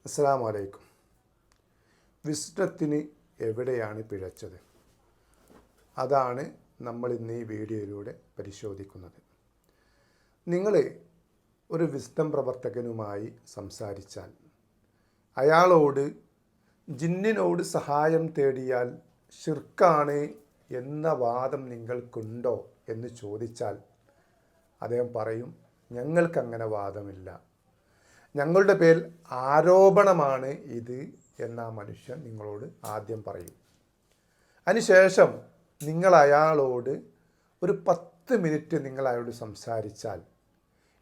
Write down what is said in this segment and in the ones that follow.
അസ്സലാമു അലൈക്കും. വിസ്ഡത്തിന് എവിടെയാണ് പിഴച്ചത്? അതാണ് നമ്മൾ ഇന്ന് ഈ വീഡിയോയിലൂടെ പരിശോധിക്കുന്നത്. നിങ്ങൾ ഒരു വിസ്ഡം പ്രവർത്തകനുമായി സംസാരിച്ചാൽ അയാളോട് ജിന്നിനോട് സഹായം തേടിയാൽ ശിർക്കാണ് എന്ന വാദം നിങ്ങൾക്കുണ്ടോ എന്ന് ചോദിച്ചാൽ അദ്ദേഹം പറയും, ഞങ്ങൾക്കങ്ങനെ വാദമില്ല, ഞങ്ങളുടെ പേരിൽ ആരോപണമാണ് ഇത് എന്ന മനുഷ്യൻ നിങ്ങളോട് ആദ്യം പറയും. അതിനുശേഷം നിങ്ങൾ അയാളോട് ഒരു 10 മിനിറ്റ് നിങ്ങൾ അയാളോട് സംസാരിച്ചാൽ,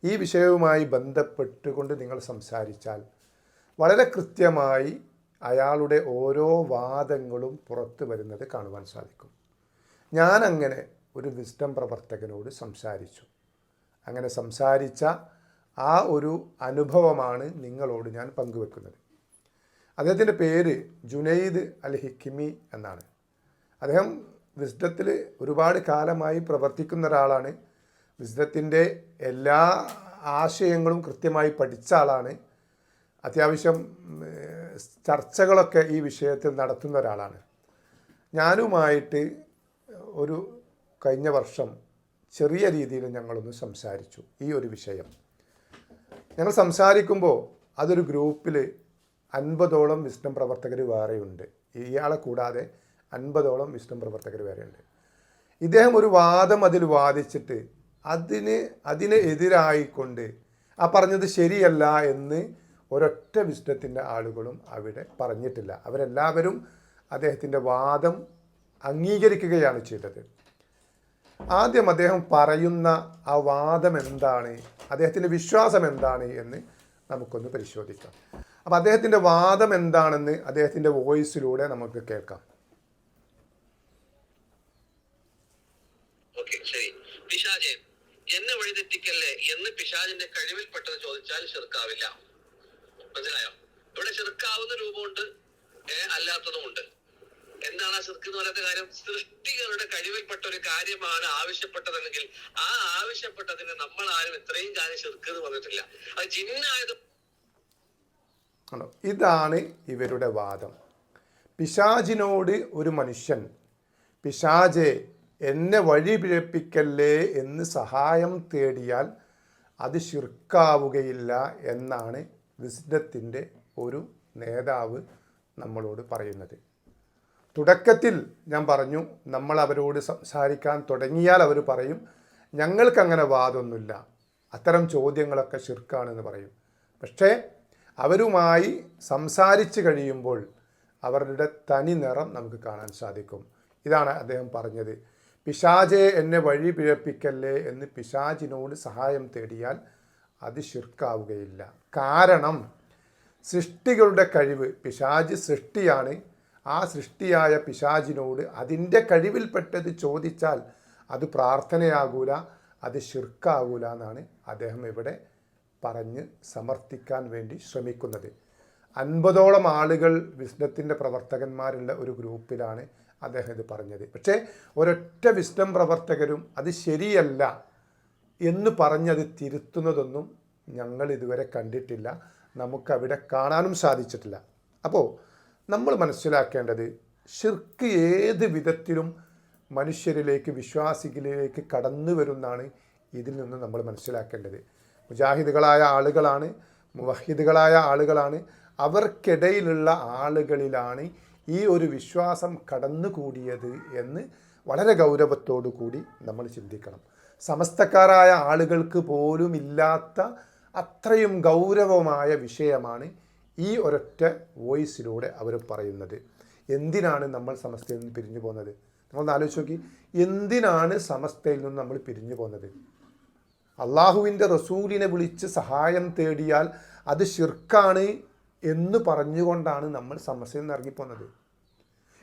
ഈ വിഷയവുമായി ബന്ധപ്പെട്ടുകൊണ്ട് നിങ്ങൾ സംസാരിച്ചാൽ വളരെ കൃത്യമായി അയാളുടെ ഓരോ വാദങ്ങളും പുറത്തു വരുന്നത് കാണുവാൻ സാധിക്കും. ഞാനങ്ങനെ ഒരു വിസ്ഡം പ്രവർത്തകനോട് സംസാരിച്ചു. അങ്ങനെ സംസാരിച്ച ആ ഒരു അനുഭവമാണ് നിങ്ങളോട് ഞാൻ പങ്കുവെക്കുന്നത്. അദ്ദേഹത്തിൻ്റെ പേര് ജുനൈദ് അൽ ഹിക്കിമി എന്നാണ്. അദ്ദേഹം വിസ്ഡത്തിൽ ഒരുപാട് കാലമായി പ്രവർത്തിക്കുന്ന ഒരാളാണ്. വിസ്ഡത്തിൻ്റെ എല്ലാ ആശയങ്ങളും കൃത്യമായി പഠിച്ച ആളാണ്. അത്യാവശ്യം ചർച്ചകളൊക്കെ ഈ വിഷയത്തിൽ നടത്തുന്ന ഒരാളാണ്. ഞാനുമായിട്ട് ഒരു കഴിഞ്ഞ വർഷം ചെറിയ രീതിയിൽ ഞങ്ങളൊന്ന് സംസാരിച്ചു ഈ ഒരു വിഷയം. ഞങ്ങൾ സംസാരിക്കുമ്പോൾ അതൊരു ഗ്രൂപ്പിൽ 50ഓളം വിസ്ഡം പ്രവർത്തകർ വേറെയുണ്ട്. ഇയാളെ കൂടാതെ 50ഓളം വിസ്ഡം പ്രവർത്തകർ വേറെയുണ്ട്. ഇദ്ദേഹം ഒരു വാദം അതിൽ വാദിച്ചിട്ട് അതിന് എതിരായിക്കൊണ്ട് ആ പറഞ്ഞത് ശരിയല്ല എന്ന് ഒരൊറ്റ വിസ്ഡത്തിൻ്റെ ആളുകളും അവിടെ പറഞ്ഞിട്ടില്ല. അവരെല്ലാവരും അദ്ദേഹത്തിൻ്റെ വാദം അംഗീകരിക്കുകയാണ് ചെയ്തത്. ആദ്യം അദ്ദേഹം പറയുന്ന ആ വാദം എന്താണ്, അദ്ദേഹത്തിൻ്റെ വിശ്വാസം എന്താണ് എന്ന് നമുക്കൊന്ന് പരിശോധിക്കാം. അപ്പോൾ അദ്ദേഹത്തിൻ്റെ വാദം എന്താണെന്ന് അദ്ദേഹത്തിൻ്റെ വോയിസിലൂടെ നമുക്ക് കേൾക്കാം. പിശാചേ, എന്നെ വഴിതെറ്റിക്കല്ലേ എന്ന് പിശാചിന്റെ കഴിവിൽപ്പെട്ടത് ചോദിച്ചാൽ ശിർക്കാവില്ല. മനസ്സിലായോ? ഇവിടെ ശിർക്കാവുന്ന രൂപമുണ്ട്, അല്ലാത്തതുമുണ്ട്. എന്താണ് ആ ശിർക്ക് എന്ന് പറയുന്ന കാര്യം? സൃഷ്ടികളുടെ കഴിവിൽപ്പെട്ട ഒരു കാര്യമാണ് ആവശ്യപ്പെട്ടതെങ്കിൽ ആ ആവശ്യപ്പെട്ടതിന് നമ്മൾ ആരും ഇത്രയും കാര്യം ശിർക്ക് എന്ന് പറഞ്ഞിട്ടില്ല. അത് ജിന്നായത്. ഇതാണ് ഇവരുടെ വാദം. പിശാചിനോട് ഒരു മനുഷ്യൻ പിശാചെ എന്നെ വഴി പിഴപ്പിക്കല്ലേ എന്ന് സഹായം തേടിയാൽ അത് ശിർക്കാവുകയില്ല എന്നാണ് വിസ്ഡത്തിൻ്റെ ഒരു നേതാവ് നമ്മളോട് പറയുന്നത്. തുടക്കത്തിൽ ഞാൻ പറഞ്ഞു, നമ്മൾ അവരോട് സംസാരിക്കാൻ തുടങ്ങിയാൽ അവർ പറയും ഞങ്ങൾക്കങ്ങനെ വാദമൊന്നുമില്ല, അത്തരം ചോദ്യങ്ങളൊക്കെ ശിർക്കാണെന്ന് പറയും. പക്ഷേ അവരുമായി സംസാരിച്ച് കഴിയുമ്പോൾ അവരുടെ തനി നിറം നമുക്ക് കാണാൻ സാധിക്കും. ഇതാണ് അദ്ദേഹം പറഞ്ഞത്. പിശാചെ എന്നെ വഴി പിഴപ്പിക്കല്ലേ എന്ന് പിശാചിനോട് സഹായം തേടിയാൽ അത് ശിർക്കാവുകയില്ല. കാരണം സൃഷ്ടികളുടെ കഴിവ്, പിശാച് സൃഷ്ടിയാണ്, ആ സൃഷ്ടിയായ പിശാചിനോട് അതിൻ്റെ കഴിവിൽപ്പെട്ടത് ചോദിച്ചാൽ അത് പ്രാർത്ഥനയാകൂല, അത് ശിർക്കാകൂല എന്നാണ് അദ്ദേഹം ഇവിടെ പറഞ്ഞ് സമർത്ഥിക്കാൻ വേണ്ടി ശ്രമിക്കുന്നത്. 50ഓളം ആളുകൾ വിസ്ഡത്തിൻ്റെ പ്രവർത്തകന്മാരുള്ള ഒരു ഗ്രൂപ്പിലാണ് അദ്ദേഹം ഇത് പറഞ്ഞത്. പക്ഷേ ഒരൊറ്റ വിസ്ഡം പ്രവർത്തകരും അത് ശരിയല്ല എന്ന് പറഞ്ഞത് തിരുത്തുന്നതൊന്നും ഞങ്ങൾ ഇതുവരെ കണ്ടിട്ടില്ല, നമുക്കവിടെ കാണാനും സാധിച്ചിട്ടില്ല. അപ്പോൾ നമ്മൾ മനസ്സിലാക്കേണ്ടത്, ശിർക്ക് ഏത് വിധത്തിലും മനുഷ്യരിലേക്ക്, വിശ്വാസികളിലേക്ക് കടന്നു വരുന്നതാണ് ഇതിൽ നിന്ന് നമ്മൾ മനസ്സിലാക്കേണ്ടത്. മുജാഹിദുകളായ ആളുകളാണ്, മുവഹിദുകളായ ആളുകളാണ്, അവർക്കിടയിലുള്ള ആളുകളിലാണ് ഈ ഒരു വിശ്വാസം കടന്നുകൂടിയത് എന്ന് വളരെ ഗൗരവത്തോടു കൂടി നമ്മൾ ചിന്തിക്കണം. സമസ്തക്കാരായ ആളുകൾക്ക് പോലും ഇല്ലാത്ത അത്രയും ഗൗരവമായ വിഷയമാണ് ഈ ഒരൊറ്റ വോയിസിലൂടെ അവർ പറയുന്നത്. എന്തിനാണ് നമ്മൾ സമസ്തയിൽ നിന്ന് പിരിഞ്ഞു പോകുന്നത്? നമ്മളൊന്ന് ആലോചിച്ച് നോക്കി, എന്തിനാണ് സമസ്തയിൽ നിന്ന് നമ്മൾ പിരിഞ്ഞു പോകുന്നത്? അള്ളാഹുവിൻ്റെ റസൂലിനെ വിളിച്ച് സഹായം തേടിയാൽ അത് ശിർക്കാണ് എന്ന് പറഞ്ഞുകൊണ്ടാണ് നമ്മൾ സമസ്തയിൽ നിന്ന് ഇറങ്ങിപ്പോകുന്നത്.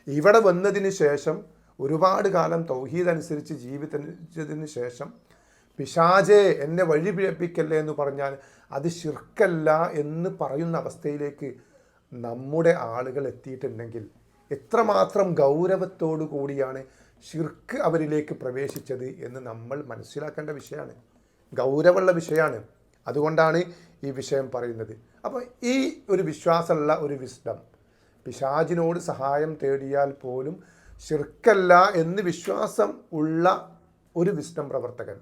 ഇവിടെ വന്നതിന് ശേഷം ഒരുപാട് കാലം തൗഹീദ് അനുസരിച്ച് ജീവിച്ചതിന് ശേഷം പിശാചെ എന്നെ വഴി പിഴപ്പിക്കല്ലേ എന്ന് പറഞ്ഞാൽ അത് ശിർക്കല്ല എന്ന് പറയുന്ന അവസ്ഥയിലേക്ക് നമ്മുടെ ആളുകൾ എത്തിയിട്ടുണ്ടെങ്കിൽ എത്രമാത്രം ഗൗരവത്തോടു കൂടിയാണ് ശിർക്ക് അവരിലേക്ക് പ്രവേശിച്ചത് എന്ന് നമ്മൾ മനസ്സിലാക്കേണ്ട വിഷയമാണ്, ഗൗരവമുള്ള വിഷയമാണ്. അതുകൊണ്ടാണ് ഈ വിഷയം പറയുന്നത്. അപ്പോൾ ഈ ഒരു വിശ്വാസമുള്ള ഒരു വിസ്ഡം, പിശാചിനോട് സഹായം തേടിയാൽ പോലും ശിർക്കല്ല എന്ന് വിശ്വാസം ഉള്ള ഒരു വിസ്ഡം പ്രവർത്തകൻ,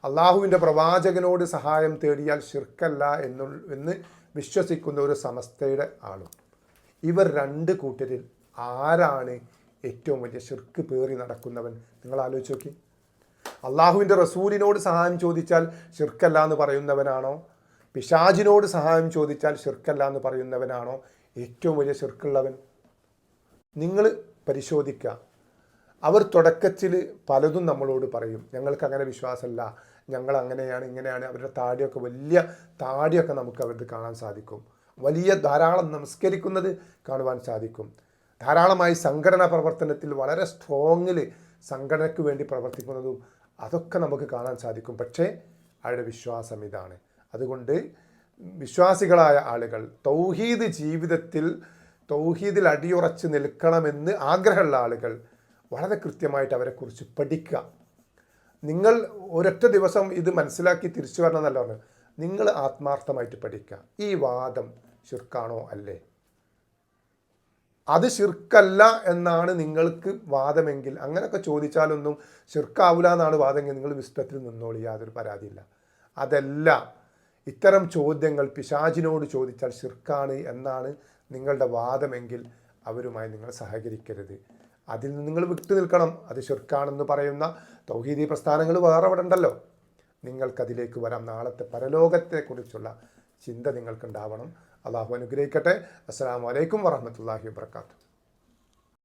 അള്ളാഹുവിൻ്റെ പ്രവാചകനോട് സഹായം തേടിയാൽ ശിർക്കല്ല എന്ന് വിശ്വസിക്കുന്ന ഒരു സമസ്തയുടെ ആളും, ഇവർ രണ്ട് കൂട്ടരിൽ ആരാണ് ഏറ്റവും വലിയ ശിർക്ക് പേറി നടക്കുന്നവൻ? നിങ്ങൾ ആലോചിച്ച് നോക്കി. അള്ളാഹുവിൻ്റെ റസൂലിനോട് സഹായം ചോദിച്ചാൽ ശിർക്കല്ല എന്ന് പറയുന്നവനാണോ, പിശാചിനോട് സഹായം ചോദിച്ചാൽ ശിർക്കല്ല എന്ന് പറയുന്നവനാണോ ഏറ്റവും വലിയ ശിർക്കുള്ളവൻ? നിങ്ങൾ പരിശോധിക്കുക. അവർ തുടക്കത്തിൽ പലതും നമ്മളോട് പറയും, ഞങ്ങൾക്ക് അങ്ങനെ വിശ്വാസമല്ല, ഞങ്ങൾ അങ്ങനെയാണ് ഇങ്ങനെയാണ്. അവരുടെ താടിയൊക്കെ വലിയ താടിയൊക്കെ നമുക്ക് അവർക്ക് കാണാൻ സാധിക്കും. വലിയ ധാരാളം നമസ്കരിക്കുന്നത് കാണുവാൻ സാധിക്കും. ധാരാളമായി സംഘടനാ പ്രവർത്തനത്തിൽ വളരെ സ്ട്രോങ്ങിൽ സംഘടനയ്ക്ക് വേണ്ടി പ്രവർത്തിക്കുന്നതും അതൊക്കെ നമുക്ക് കാണാൻ സാധിക്കും. പക്ഷേ അവരുടെ വിശ്വാസം ഇതാണ്. അതുകൊണ്ട് വിശ്വാസികളായ ആളുകൾ തൗഹീദ് ജീവിതത്തിൽ തൗഹീദിൽ അടിയുറച്ച് നിൽക്കണമെന്ന് ആഗ്രഹമുള്ള ആളുകൾ വളരെ കൃത്യമായിട്ട് അവരെക്കുറിച്ച് പഠിക്കുക. നിങ്ങൾ ഒരൊറ്റ ദിവസം ഇത് മനസ്സിലാക്കി തിരിച്ചു വരണം എന്നല്ല പറഞ്ഞു, നിങ്ങൾ ആത്മാർത്ഥമായിട്ട് പഠിക്കുക. ഈ വാദം ശിർക്കാണോ അല്ലേ? അത് ശിർക്കല്ല എന്നാണ് നിങ്ങൾക്ക് വാദമെങ്കിൽ, അങ്ങനെയൊക്കെ ചോദിച്ചാലൊന്നും ശിർക്കാവില്ല എന്നാണ് വാദമെങ്കിൽ നിങ്ങൾ വിസ്തത്തിൽ നിന്നോളി, യാതൊരു പരാതിയില്ല. അതല്ല, ഇത്തരം ചോദ്യങ്ങൾ പിശാചിനോട് ചോദിച്ചാൽ ശിർക്കാണ് എന്നാണ് നിങ്ങളുടെ വാദമെങ്കിൽ അവരുമായി നിങ്ങൾ സഹകരിക്കരുത്. അതിൽ നിന്ന് നിങ്ങൾ വിട്ടു നിൽക്കണം. അത് ശിർക്കാണെന്ന് പറയുന്ന തൗഹീദി പ്രസ്ഥാനങ്ങൾ വേറെ അവിടെ ഉണ്ടല്ലോ. നിങ്ങൾക്കതിലേക്ക് വരാം. നാളത്തെ പരലോകത്തെക്കുറിച്ചുള്ള ചിന്ത നിങ്ങൾക്കുണ്ടാവണം. അള്ളാഹു അനുഗ്രഹിക്കട്ടെ. അസ്സലാമു അലൈക്കും വറഹ്മത്തുള്ളാഹി വബറകാതുഹു.